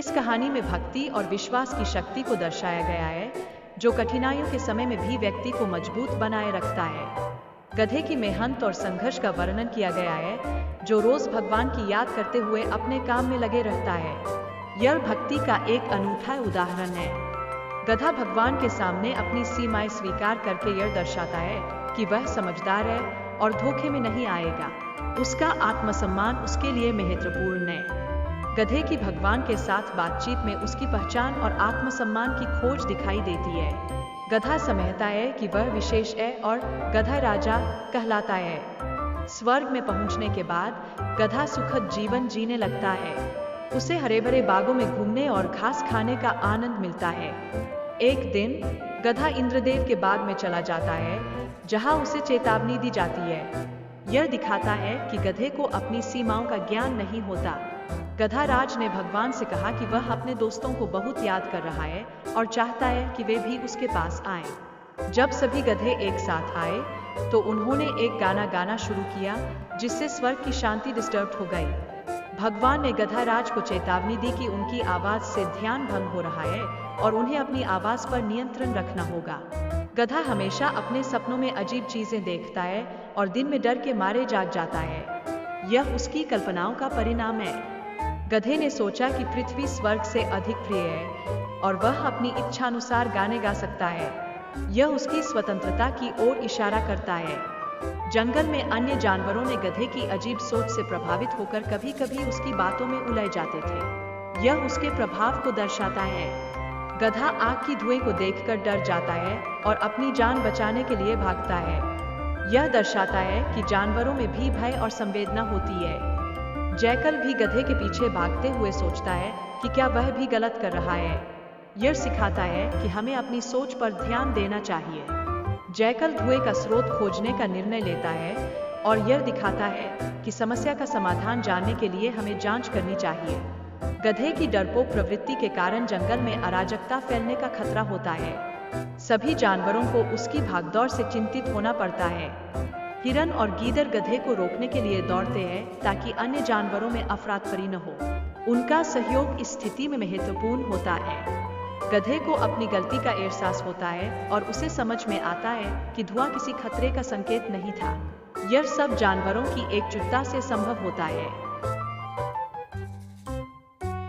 इस कहानी में भक्ति और विश्वास की शक्ति को दर्शाया गया है, जो कठिनाइयों के समय में भी व्यक्ति को मजबूत बनाए रखता है। गधे की मेहनत और संघर्ष का वर्णन किया गया है, जो रोज भगवान की याद करते हुए अपने काम में लगे रहता है। यह भक्ति का एक अनूठा उदाहरण है। गधा भगवान के सामने अपनी सीमाएं स्वीकार करके यह दर्शाता है कि वह समझदार है और धोखे में नहीं आएगा। उसका आत्मसम्मान उसके लिए महत्वपूर्ण है। गधे की भगवान के साथ बातचीत में उसकी पहचान और आत्मसम्मान की खोज दिखाई देती है। गधा समझता है कि वह विशेष है और गधा राजा कहलाता है। स्वर्ग में पहुंचने के बाद गधा सुखद जीवन जीने लगता है। उसे हरे भरे बागों में घूमने और घास खाने का आनंद मिलता है। एक दिन गधा इंद्रदेव के बाग में चला जाता है, जहां उसे चेतावनी दी जाती है। यह दिखाता है कि गधे को अपनी सीमाओं का ज्ञान नहीं होता। गधा राज ने भगवान से कहा कि वह अपने दोस्तों को बहुत याद कर रहा है और चाहता है कि वे भी उसके पास आएं। जब सभी गधे एक साथ आए तो उन्होंने एक गाना गाना शुरू किया, जिससे स्वर्ग की शांति डिस्टर्ब हो गई। भगवान ने गधा राज को चेतावनी दी कि उनकी आवाज से ध्यान भंग हो रहा है और उन्हें अपनी आवाज पर नियंत्रण रखना होगा। गधा हमेशा अपने सपनों में अजीब चीजें देखता है और दिन में डर के मारे जाग जाता है। यह उसकी कल्पनाओं का परिणाम है। गधे ने सोचा कि पृथ्वी स्वर्ग से अधिक प्रिय है और वह अपनी इच्छानुसार गाने गा सकता है। यह उसकी स्वतंत्रता की ओर इशारा करता है। जंगल में अन्य जानवरों ने गधे की अजीब सोच से प्रभावित होकर कभी-कभी उसकी बातों में उलझ जाते थे। यह उसके प्रभाव को दर्शाता है। गधा आग की धुएं को देखकर डर जाता है और अपनी जान बचाने के लिए भागता है। यह दर्शाता है कि जानवरों में भी भय और संवेदना होती है। जैकल भी गधे के पीछे भागते हुए सोचता है कि क्या वह भी गलत कर रहा है। यह सिखाता है कि हमें अपनी सोच पर ध्यान देना चाहिए। जैकल धुएं का स्रोत खोजने का निर्णय लेता है और यह दिखाता है कि समस्या का समाधान जानने के लिए हमें जांच करनी चाहिए। गधे की डरपोक प्रवृत्ति के कारण जंगल में अराजकता फैलने का खतरा होता है। सभी जानवरों को उसकी भागदौड़ से चिंतित होना पड़ता है। हिरन और गीदड़ गधे को रोकने के लिए दौड़ते हैं ताकि अन्य जानवरों में अफरा-तफरी न हो। उनका सहयोग इस स्थिति में महत्वपूर्ण होता है। गधे को अपनी गलती का एहसास होता है और उसे समझ में आता है कि धुआं किसी खतरे का संकेत नहीं था। यह सब जानवरों की एकजुटता से संभव होता है।